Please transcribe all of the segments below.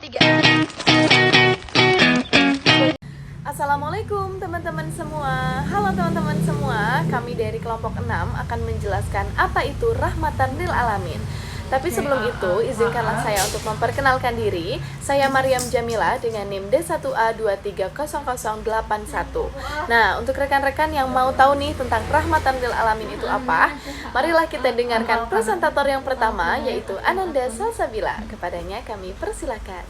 3. Assalamualaikum teman-teman semua. Halo teman-teman semua, kami dari kelompok 6 akan menjelaskan apa itu rahmatan lil alamin. Tapi sebelum itu, izinkanlah saya untuk memperkenalkan diri. Saya Maryam Jamila dengan NIM D1A230081. Nah, untuk rekan-rekan yang mau tahu nih tentang rahmatan lil alamin itu apa, marilah kita dengarkan presentator yang pertama, yaitu Ananda Salsabila. Kepadanya kami persilakan.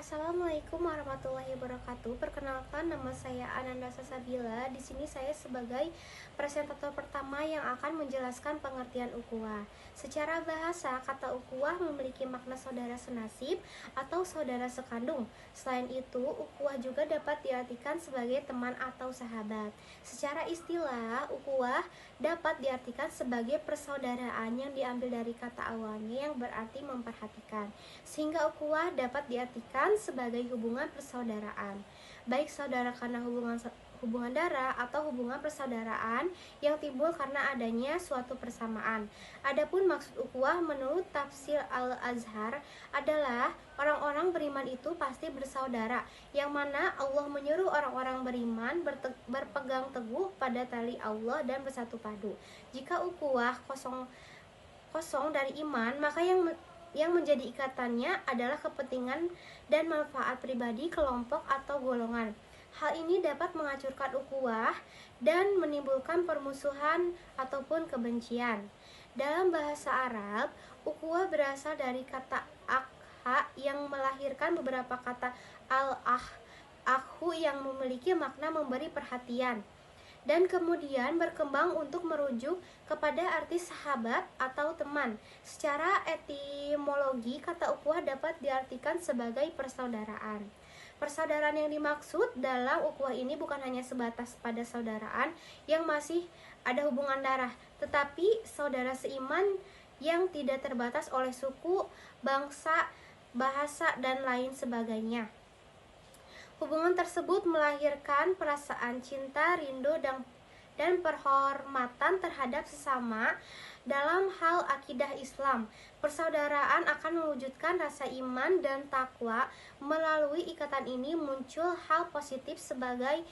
Assalamualaikum warahmatullahi wabarakatuh. Perkenalkan, nama saya Ananda Salsabila. Di sini saya sebagai presentator pertama yang akan menjelaskan pengertian ukhuwah. Secara bahasa, kata ukhuwah memiliki makna saudara senasib atau saudara sekandung. Selain itu, ukhuwah juga dapat diartikan sebagai teman atau sahabat. Secara istilah, ukhuwah dapat diartikan sebagai persaudaraan yang diambil dari kata awalnya yang berarti memperhatikan. Sehingga ukhuwah dapat diartikan sebagai hubungan persaudaraan, baik saudara karena hubungan darah atau hubungan persaudaraan yang timbul karena adanya suatu persamaan. Adapun maksud ukhuwah menurut tafsir Al-Azhar adalah orang-orang beriman itu pasti bersaudara, yang mana Allah menyuruh orang-orang beriman berpegang teguh pada tali Allah dan bersatu padu. Jika ukhuwah kosong dari iman, maka yang menjadi ikatannya adalah kepentingan dan manfaat pribadi, kelompok, atau golongan. Hal ini dapat menghancurkan ukhuwah dan menimbulkan permusuhan ataupun kebencian. Dalam bahasa Arab, ukhuwah berasal dari kata akha yang melahirkan beberapa kata al-akhu yang memiliki makna memberi perhatian, dan kemudian berkembang untuk merujuk kepada arti sahabat atau teman. Secara etimologi, kata ukhuwah dapat diartikan sebagai persaudaraan. Persaudaraan yang dimaksud dalam ukhuwah ini bukan hanya sebatas pada saudaraan yang masih ada hubungan darah, tetapi saudara seiman yang tidak terbatas oleh suku, bangsa, bahasa, dan lain sebagainya. Hubungan tersebut melahirkan perasaan cinta, rindu, dan penghormatan terhadap sesama. Dalam hal akidah Islam, persaudaraan akan mewujudkan rasa iman dan takwa. Melalui ikatan ini muncul hal positif sebagai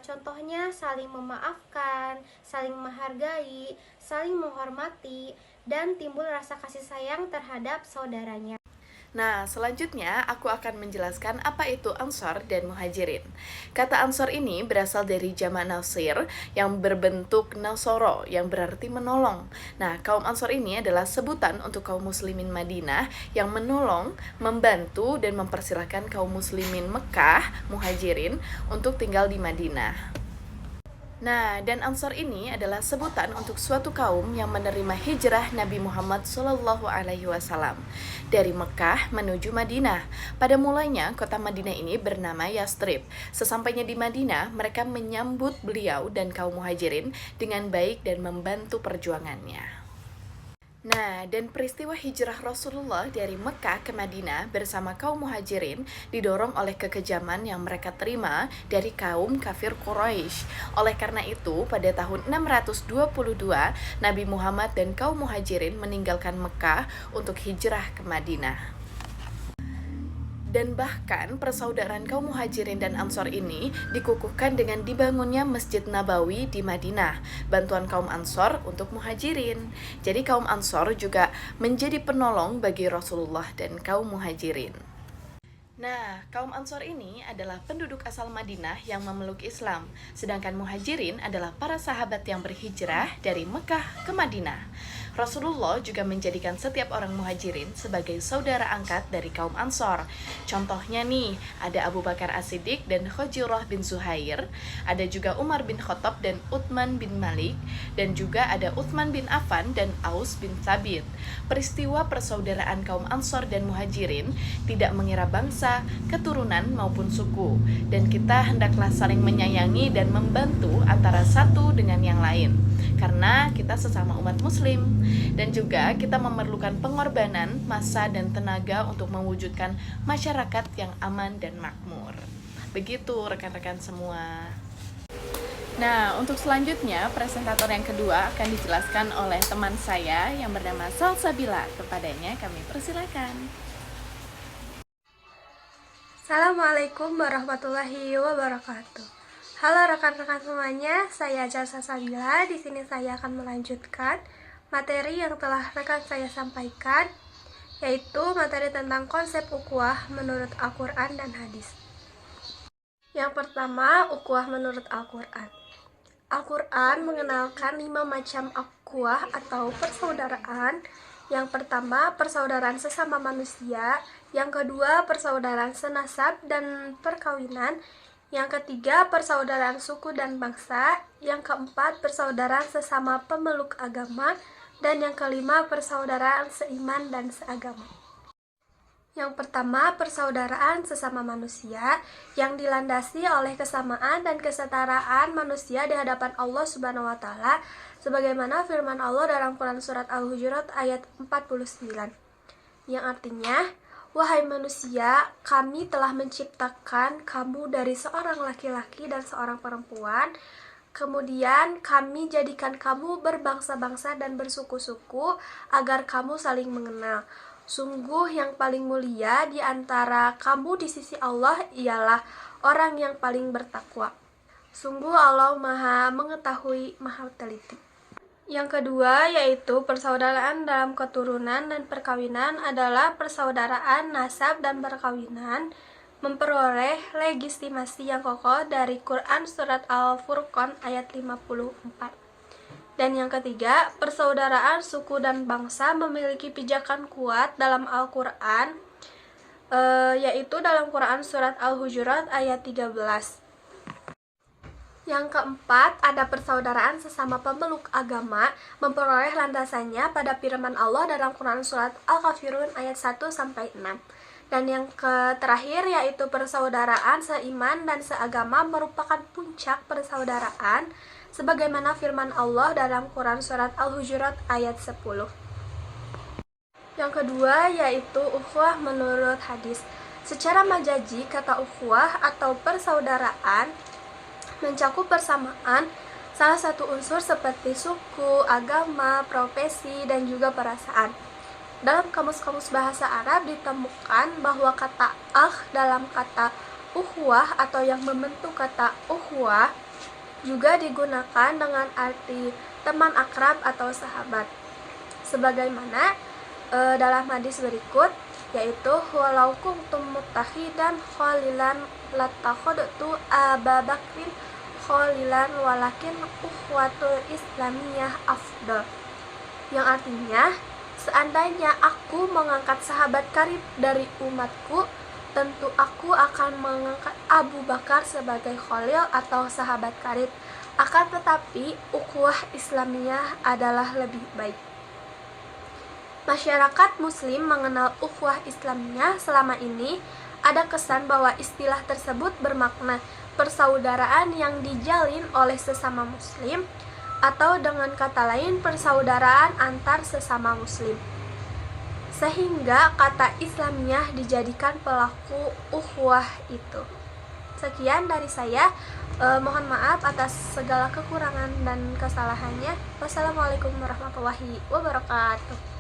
contohnya saling memaafkan, saling menghargai, saling menghormati, dan timbul rasa kasih sayang terhadap saudaranya. Nah, selanjutnya aku akan menjelaskan apa itu Ansor dan Muhajirin. Kata Ansor ini berasal dari jamak nasir yang berbentuk nasoro yang berarti menolong. Nah, kaum Ansor ini adalah sebutan untuk kaum muslimin Madinah yang menolong, membantu, dan mempersilahkan kaum muslimin Mekah, Muhajirin, untuk tinggal di Madinah. Nah, dan Ansor ini adalah sebutan untuk suatu kaum yang menerima hijrah Nabi Muhammad SAW dari Mekah menuju Madinah. Pada mulanya, kota Madinah ini bernama Yastrib. Sesampainya di Madinah, mereka menyambut beliau dan kaum Muhajirin dengan baik dan membantu perjuangannya. Nah, dan peristiwa hijrah Rasulullah dari Mekah ke Madinah bersama kaum Muhajirin didorong oleh kekejaman yang mereka terima dari kaum kafir Quraisy. Oleh karena itu, pada tahun 622, Nabi Muhammad dan kaum Muhajirin meninggalkan Mekah untuk hijrah ke Madinah. Dan bahkan persaudaraan kaum Muhajirin dan Ansor ini dikukuhkan dengan dibangunnya Masjid Nabawi di Madinah, bantuan kaum Ansor untuk Muhajirin. Jadi kaum Ansor juga menjadi penolong bagi Rasulullah dan kaum Muhajirin. Nah, kaum Ansor ini adalah penduduk asal Madinah yang memeluk Islam, sedangkan Muhajirin adalah para sahabat yang berhijrah dari Mekah ke Madinah. Rasulullah juga menjadikan setiap orang Muhajirin sebagai saudara angkat dari kaum Ansor. Contohnya nih, ada Abu Bakar As-Siddiq dan Khojirah bin Zuhair, ada juga Umar bin Khattab dan Utsman bin Malik, dan juga ada Utsman bin Affan dan Aus bin Thabit. Peristiwa persaudaraan kaum Ansor dan Muhajirin tidak mengira bangsa, keturunan maupun suku, dan kita hendaklah saling menyayangi dan membantu antara satu dengan yang lain, karena kita sesama umat muslim, dan juga kita memerlukan pengorbanan, masa, dan tenaga untuk mewujudkan masyarakat yang aman dan makmur. Begitu rekan-rekan semua. Nah, untuk selanjutnya, presentator yang kedua akan dijelaskan oleh teman saya yang bernama Salsabila. Kepadanya kami persilakan. Assalamualaikum warahmatullahi wabarakatuh. Halo rekan-rekan semuanya, saya Jalsa Sabila. Di sini saya akan melanjutkan materi yang telah rekan saya sampaikan, yaitu materi tentang konsep ukhuwah menurut Al-Quran dan hadis. Yang pertama, ukhuwah menurut Al-Quran. Al-Quran mengenalkan 5 macam ukhuwah atau persaudaraan. Yang pertama, persaudaraan sesama manusia. Yang kedua, persaudaraan senasab dan perkawinan. Yang ketiga, persaudaraan suku dan bangsa. Yang keempat, persaudaraan sesama pemeluk agama. Dan yang kelima, persaudaraan seiman dan seagama. Yang pertama, persaudaraan sesama manusia yang dilandasi oleh kesamaan dan kesetaraan manusia di hadapan Allah Subhanahu wa taala, sebagaimana firman Allah dalam Quran surat Al-Hujurat ayat 49. Yang artinya, wahai manusia, kami telah menciptakan kamu dari seorang laki-laki dan seorang perempuan. Kemudian kami jadikan kamu berbangsa-bangsa dan bersuku-suku agar kamu saling mengenal. Sungguh yang paling mulia di antara kamu di sisi Allah ialah orang yang paling bertakwa. Sungguh Allah Maha Mengetahui, Maha Teliti. Yang kedua yaitu persaudaraan dalam keturunan dan perkawinan adalah persaudaraan nasab dan perkawinan memperoleh legitimasi yang kokoh dari Quran surat Al-Furqan ayat 54. Dan yang ketiga, persaudaraan suku dan bangsa memiliki pijakan kuat dalam Al-Quran, yaitu dalam Quran surat Al-Hujurat ayat 13. Yang keempat, ada persaudaraan sesama pemeluk agama memperoleh landasannya pada firman Allah dalam Quran surat Al-Kafirun ayat 1-6. Dan yang terakhir yaitu persaudaraan seiman dan seagama merupakan puncak persaudaraan sebagaimana firman Allah dalam Quran surat Al-Hujurat ayat 10. Yang kedua yaitu ukhuwah menurut hadis. Secara majazi, kata ukhuwah atau persaudaraan mencakup persamaan salah satu unsur seperti suku, agama, profesi, dan juga perasaan. Dalam kamus-kamus bahasa Arab ditemukan bahwa kata dalam kata ukhuwah atau yang membentuk kata ukhuwah juga digunakan dengan arti teman akrab atau sahabat. Sebagaimana dalam hadis berikut, yaitu walau kuntum muttahidan khalilan latakhadtu Aba Bakrin khalilan walakin ukhwatul islamiyah afdal. Yang artinya, seandainya aku mengangkat sahabat karib dari umatku, tentu aku akan mengangkat Abu Bakar sebagai khalil atau sahabat karib. Akan tetapi, ukhuwah Islamiyah adalah lebih baik. Masyarakat Muslim mengenal ukhuwah Islamiyah selama ini. Ada kesan bahwa istilah tersebut bermakna persaudaraan yang dijalin oleh sesama Muslim, atau dengan kata lain persaudaraan antar sesama Muslim, sehingga kata Islamiyah dijadikan pelaku ukhuwah itu. Sekian dari saya, mohon maaf atas segala kekurangan dan kesalahannya. Wassalamualaikum warahmatullahi wabarakatuh.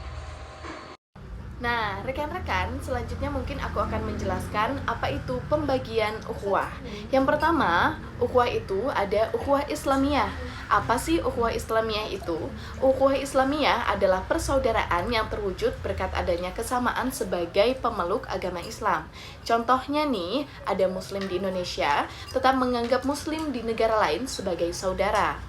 Nah, rekan-rekan, selanjutnya mungkin aku akan menjelaskan apa itu pembagian ukhuwah. Yang pertama, ukhuwah itu ada ukhuwah Islamiyah. Apa sih ukhuwah Islamiyah itu? Ukhuwah Islamiyah adalah persaudaraan yang terwujud berkat adanya kesamaan sebagai pemeluk agama Islam. Contohnya nih, ada Muslim di Indonesia tetap menganggap Muslim di negara lain sebagai saudara.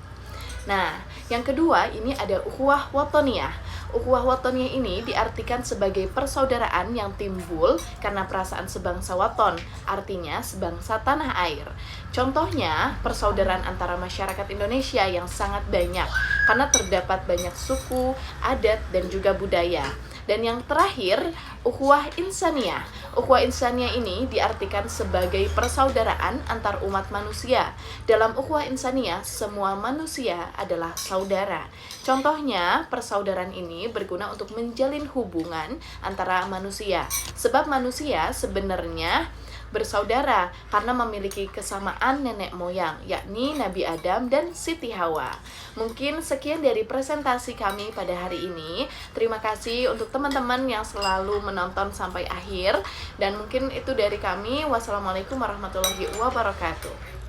Nah, yang kedua ini ada ukhuwah watoniyah. Ukhuwah watoniyah ini diartikan sebagai persaudaraan yang timbul karena perasaan sebangsa waton, artinya sebangsa tanah air. Contohnya, persaudaraan antara masyarakat Indonesia yang sangat banyak, karena terdapat banyak suku, adat, dan juga budaya. Dan yang terakhir, ukhuwah insaniyah. Ukhuwah insaniyah ini diartikan sebagai persaudaraan antar umat manusia. Dalam ukhuwah insaniyah, semua manusia adalah saudara. Contohnya, persaudaraan ini berguna untuk menjalin hubungan antara manusia. Sebab manusia sebenarnya bersaudara karena memiliki kesamaan nenek moyang, yakni Nabi Adam dan Siti Hawa. Mungkin sekian dari presentasi kami pada hari ini. Terima kasih untuk teman-teman yang selalu menonton sampai akhir, dan mungkin itu dari kami. Wassalamualaikum warahmatullahi wabarakatuh.